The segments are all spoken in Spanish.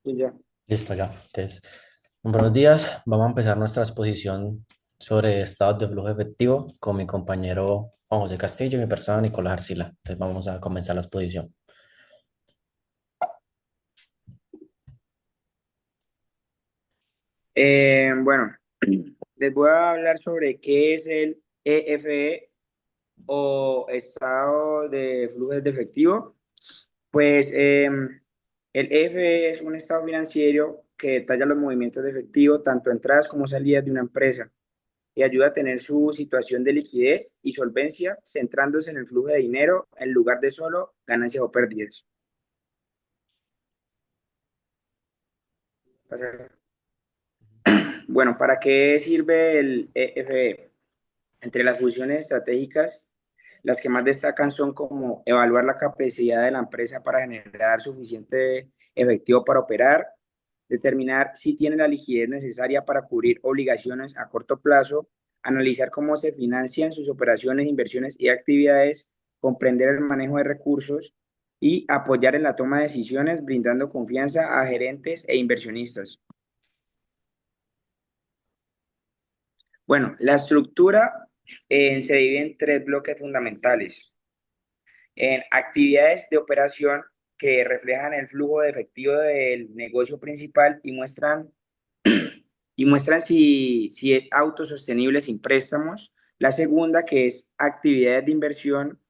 Y ya. Listo, ya. Entonces, buenos días. Vamos a empezar nuestra exposición sobre estados de flujo efectivo con mi compañero Juan José Castillo y mi persona Nicolás Arcila. Entonces, vamos a comenzar la exposición. Bueno, les voy a hablar sobre qué es el EFE o estado de flujos de efectivo. Pues el EFE es un estado financiero que detalla los movimientos de efectivo, tanto entradas como salidas de una empresa, y ayuda a tener su situación de liquidez y solvencia, centrándose en el flujo de dinero en lugar de solo ganancias o pérdidas. Bueno, ¿para qué sirve el EFE? Entre las funciones estratégicas, las que más destacan son como evaluar la capacidad de la empresa para generar suficiente efectivo para operar, determinar si tiene la liquidez necesaria para cubrir obligaciones a corto plazo, analizar cómo se financian sus operaciones, inversiones y actividades, comprender el manejo de recursos y apoyar en la toma de decisiones, brindando confianza a gerentes e inversionistas. Bueno, la estructura se divide en tres bloques fundamentales. En actividades de operación que reflejan el flujo de efectivo del negocio principal y muestran si es autosostenible sin préstamos. La segunda, que es actividades de inversión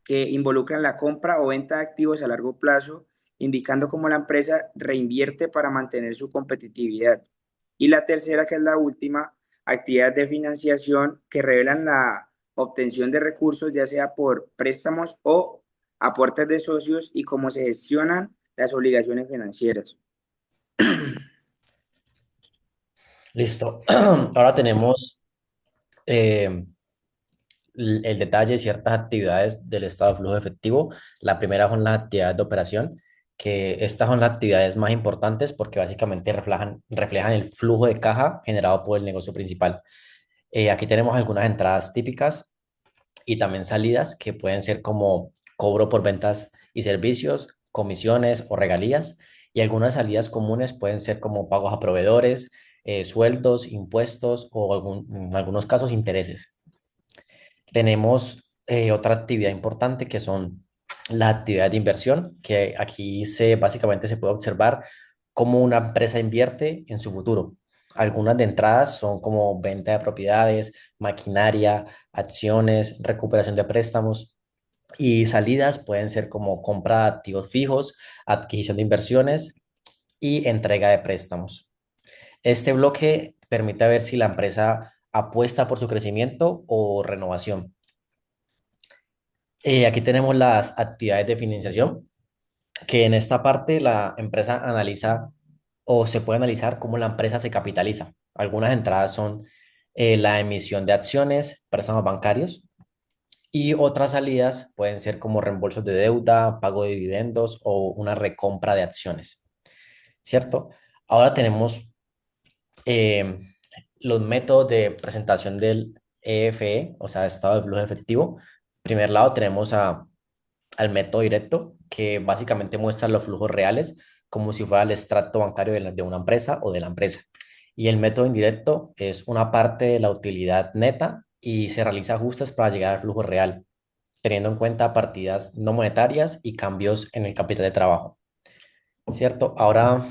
que involucran la compra o venta de activos a largo plazo, indicando cómo la empresa reinvierte para mantener su competitividad. Y la tercera, que es la última, actividades de financiación que revelan la obtención de recursos, ya sea por préstamos o aportes de socios y cómo se gestionan las obligaciones financieras. Listo. Ahora tenemos eh, el detalle de ciertas actividades del estado de flujo efectivo. La primera son las actividades de operación, que estas son las actividades más importantes porque básicamente reflejan el flujo de caja generado por el negocio principal. Aquí tenemos algunas entradas típicas y también salidas que pueden ser como cobro por ventas y servicios, comisiones o regalías. Y algunas salidas comunes pueden ser como pagos a proveedores, sueldos, impuestos o en algunos casos intereses. Tenemos otra actividad importante que son las actividades de inversión, que aquí básicamente se puede observar cómo una empresa invierte en su futuro. Algunas de entradas son como venta de propiedades, maquinaria, acciones, recuperación de préstamos, y salidas pueden ser como compra de activos fijos, adquisición de inversiones y entrega de préstamos. Este bloque permite ver si la empresa apuesta por su crecimiento o renovación. Aquí tenemos las actividades de financiación, que en esta parte la empresa analiza o se puede analizar cómo la empresa se capitaliza. Algunas entradas son la emisión de acciones, préstamos bancarios, y otras salidas pueden ser como reembolsos de deuda, pago de dividendos o una recompra de acciones, ¿cierto? Ahora tenemos eh, los métodos de presentación del EFE, o sea, estado de flujo efectivo. Primer lado tenemos al método directo, que básicamente muestra los flujos reales como si fuera el extracto bancario de una empresa o de la empresa. Y el método indirecto es una parte de la utilidad neta y se realiza ajustes para llegar al flujo real, teniendo en cuenta partidas no monetarias y cambios en el capital de trabajo. ¿Cierto? Ahora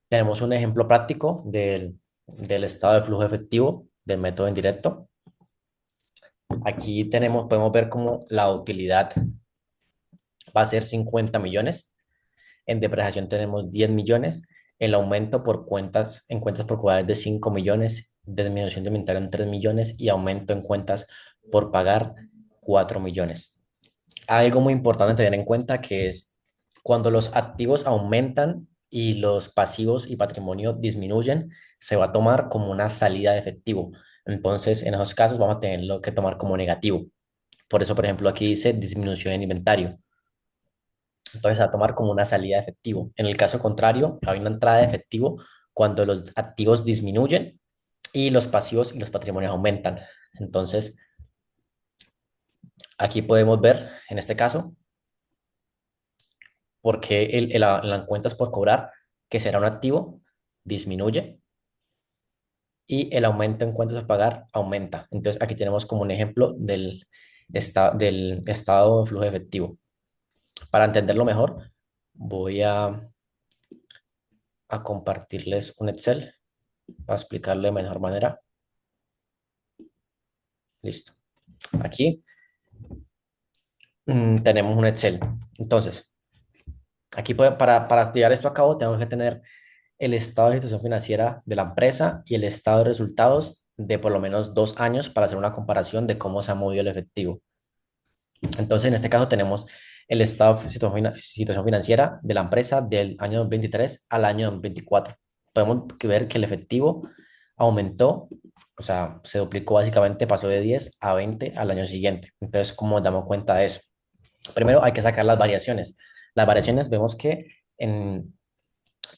tenemos un ejemplo práctico del estado de flujo efectivo del método indirecto. Aquí podemos ver cómo la utilidad va a ser 50 millones. En depreciación tenemos 10 millones. El aumento en cuentas por cuidades de 5 millones. Disminución de inventario en 3 millones y aumento en cuentas por pagar 4 millones. Algo muy importante tener en cuenta que es cuando los activos aumentan y los pasivos y patrimonio disminuyen, se va a tomar como una salida de efectivo. Entonces, en esos casos vamos a tenerlo que tomar como negativo. Por eso, por ejemplo, aquí dice disminución en inventario. Entonces, a tomar como una salida de efectivo. En el caso contrario, hay una entrada de efectivo cuando los activos disminuyen y los pasivos y los patrimonios aumentan. Entonces, aquí podemos ver, en este caso, porque las cuentas por cobrar, que será un activo, disminuye y el aumento en cuentas a pagar aumenta. Entonces aquí tenemos como un ejemplo del estado de flujo efectivo. Para entenderlo mejor, voy a compartirles un Excel para explicarlo de mejor manera. Listo. Aquí tenemos un Excel. Entonces, aquí para estudiar esto a cabo, tenemos que tener el estado de situación financiera de la empresa y el estado de resultados de por lo menos 2 años para hacer una comparación de cómo se ha movido el efectivo. Entonces, en este caso tenemos el estado de situación financiera de la empresa del año 2023 al año 2024. Podemos ver que el efectivo aumentó, o sea, se duplicó básicamente, pasó de 10 a 20 al año siguiente. Entonces, ¿cómo nos damos cuenta de eso? Primero hay que sacar las variaciones. Las variaciones vemos que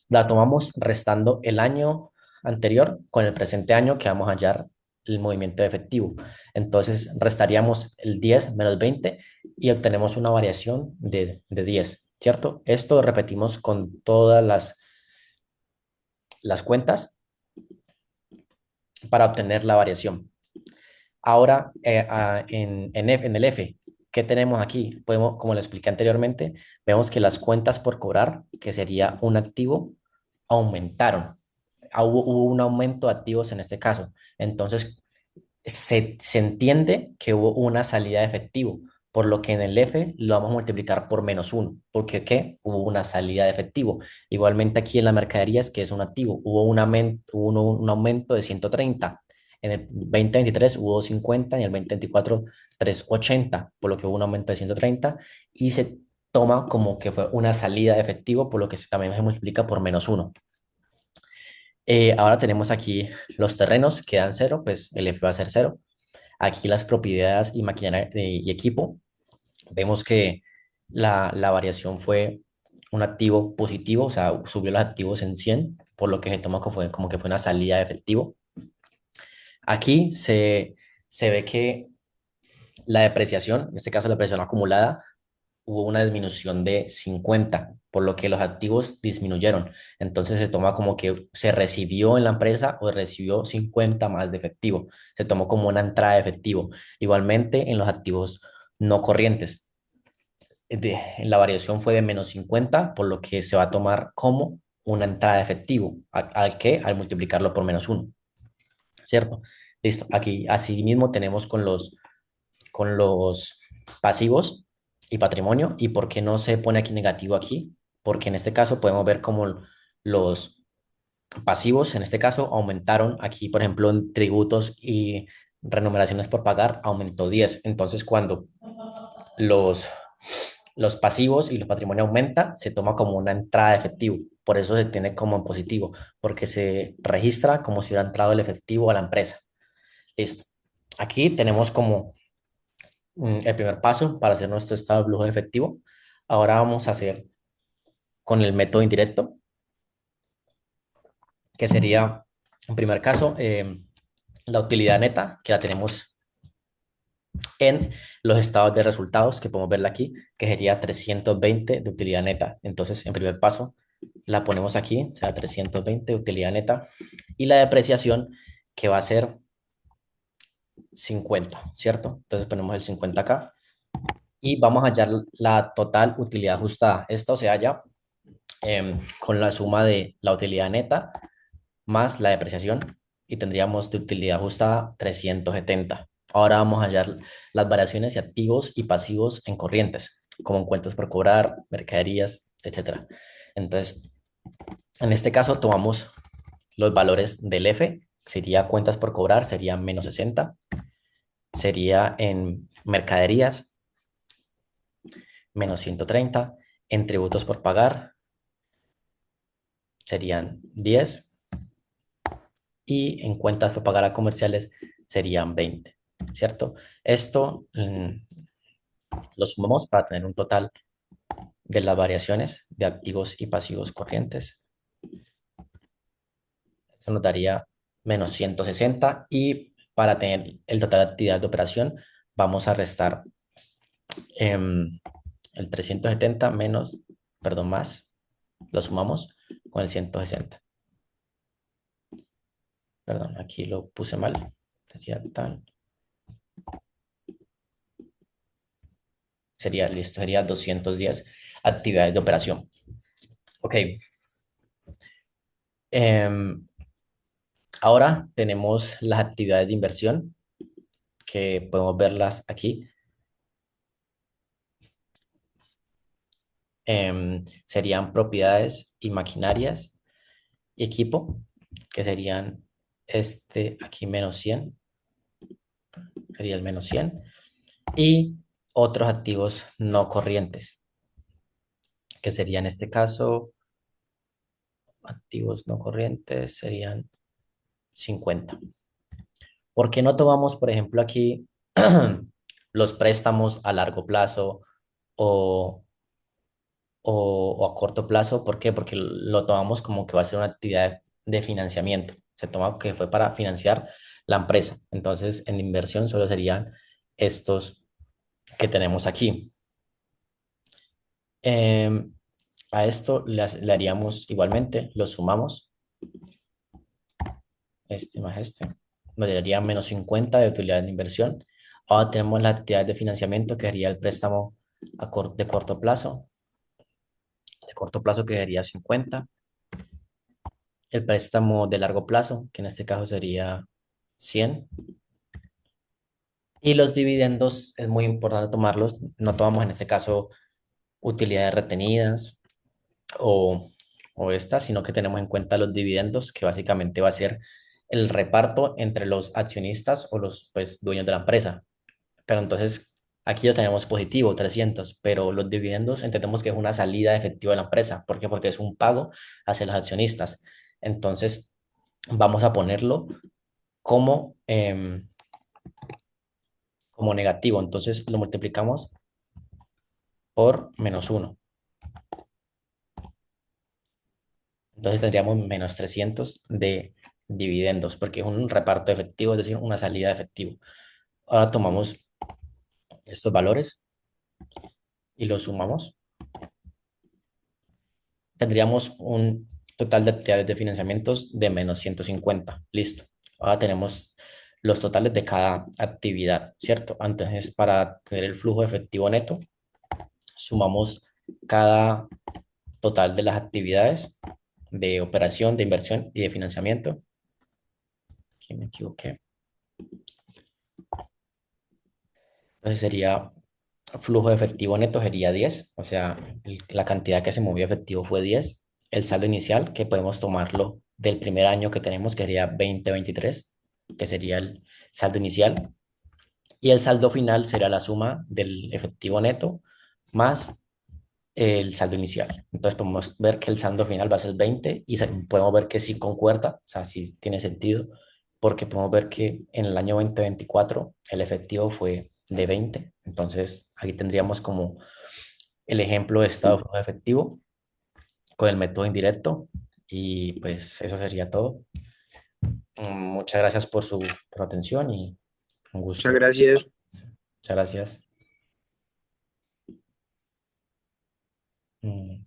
la tomamos restando el año anterior con el presente año que vamos a hallar el movimiento de efectivo. Entonces restaríamos el 10 menos 20 y obtenemos una variación de 10, ¿cierto? Esto lo repetimos con todas las cuentas para obtener la variación. Ahora, en el F, ¿qué tenemos aquí? Podemos, como le expliqué anteriormente, vemos que las cuentas por cobrar, que sería un activo, aumentaron. Hubo un aumento de activos en este caso. Entonces, se entiende que hubo una salida de efectivo, por lo que en el F lo vamos a multiplicar por -1, porque ¿qué? Hubo una salida de efectivo. Igualmente aquí en las mercaderías, que es un activo, hubo un aumento de 130. En el 2023 hubo 50, en el 2024 380, por lo que hubo un aumento de 130 y se toma como que fue una salida de efectivo, por lo que también se multiplica por -1. Ahora tenemos aquí los terrenos que dan cero, pues el F va a ser cero. Aquí las propiedades y maquinaria y equipo, vemos que la variación fue un activo positivo, o sea, subió los activos en 100, por lo que se toma como que fue una salida de efectivo. Aquí se ve que la depreciación, en este caso la depreciación acumulada, hubo una disminución de 50, por lo que los activos disminuyeron. Entonces se toma como que se recibió en la empresa o recibió 50 más de efectivo. Se tomó como una entrada de efectivo. Igualmente en los activos no corrientes. La variación fue de -50, por lo que se va a tomar como una entrada de efectivo. ¿Al qué? Al multiplicarlo por -1, ¿cierto? Listo. Aquí asimismo tenemos con los pasivos y patrimonio. ¿Y por qué no se pone aquí negativo aquí? Porque en este caso podemos ver cómo los pasivos, en este caso, aumentaron. Aquí, por ejemplo, en tributos y remuneraciones por pagar, aumentó 10. Entonces, cuando los, los pasivos y los patrimonios aumenta, se toma como una entrada de efectivo. Por eso se tiene como en positivo, porque se registra como si hubiera entrado el efectivo a la empresa. Listo. Aquí tenemos como el primer paso para hacer nuestro estado de flujo efectivo. Ahora vamos a hacer con el método indirecto, que sería, en primer caso, la utilidad neta, que la tenemos en los estados de resultados, que podemos verla aquí, que sería 320 de utilidad neta. Entonces, en primer paso, la ponemos aquí, o sea, 320 de utilidad neta, y la depreciación, que va a ser 50, ¿cierto? Entonces ponemos el 50 acá y vamos a hallar la total utilidad ajustada. Esto se halla con la suma de la utilidad neta más la depreciación y tendríamos de utilidad ajustada 370. Ahora vamos a hallar las variaciones de activos y pasivos en corrientes, como en cuentas por cobrar, mercaderías, etcétera. Entonces, en este caso tomamos los valores del F, sería cuentas por cobrar, sería -60, sería en mercaderías -130, en tributos por pagar serían 10 y en cuentas por pagar a comerciales serían 20, ¿cierto? Esto lo sumamos para tener un total de las variaciones de activos y pasivos corrientes. Esto nos daría -160 y para tener el total de actividad de operación vamos a restar em, el 370 menos perdón, más, lo sumamos con el 160. Perdón, aquí lo puse mal. Sería tal. Sería listo, sería 210 actividades de operación. Ok. em, Ahora tenemos las actividades de inversión, que podemos verlas aquí. Serían propiedades y maquinarias y equipo, que serían este aquí -100, sería el -100. Y otros activos no corrientes, que sería en este caso, activos no corrientes serían 50. ¿Por qué no tomamos, por ejemplo, aquí los préstamos a largo plazo o, o a corto plazo? ¿Por qué? Porque lo tomamos como que va a ser una actividad de financiamiento. Se toma que fue para financiar la empresa. Entonces, en inversión solo serían estos que tenemos aquí. Em, a esto le haríamos igualmente, lo sumamos, este más este, nos daría -50 de utilidad de inversión. Ahora tenemos la actividad de financiamiento, que sería el préstamo de corto plazo que sería 50, el préstamo de largo plazo, que en este caso sería 100, y los dividendos es muy importante tomarlos, no tomamos en este caso utilidades retenidas o, o estas, sino que tenemos en cuenta los dividendos, que básicamente va a ser el reparto entre los accionistas o los pues, dueños de la empresa. Pero entonces aquí lo tenemos positivo, 300, pero los dividendos entendemos que es una salida efectiva de la empresa. ¿Por qué? Porque es un pago hacia los accionistas. Entonces vamos a ponerlo como, como negativo. Entonces lo multiplicamos por -1. Entonces tendríamos -300 de dividendos, porque es un reparto efectivo, es decir, una salida de efectivo. Ahora tomamos estos valores y los sumamos. Tendríamos un total de actividades de financiamientos de -150. Listo. Ahora tenemos los totales de cada actividad, ¿cierto? Entonces, para tener el flujo efectivo neto, sumamos cada total de las actividades de operación, de inversión y de financiamiento. Aquí me equivoqué. Entonces sería flujo de efectivo neto sería 10, o sea, la cantidad que se movió efectivo fue 10. El saldo inicial, que podemos tomarlo del primer año que tenemos, que sería 2023, que sería el saldo inicial. Y el saldo final será la suma del efectivo neto más el saldo inicial. Entonces podemos ver que el saldo final va a ser 20 y podemos ver que sí concuerda, o sea, sí tiene sentido, porque podemos ver que en el año 2024 el efectivo fue de 20. Entonces aquí tendríamos como el ejemplo de estado de flujo efectivo con el método indirecto, y pues eso sería todo. Muchas gracias por su atención y un Muchas gusto. gracias. Muchas gracias. Mm.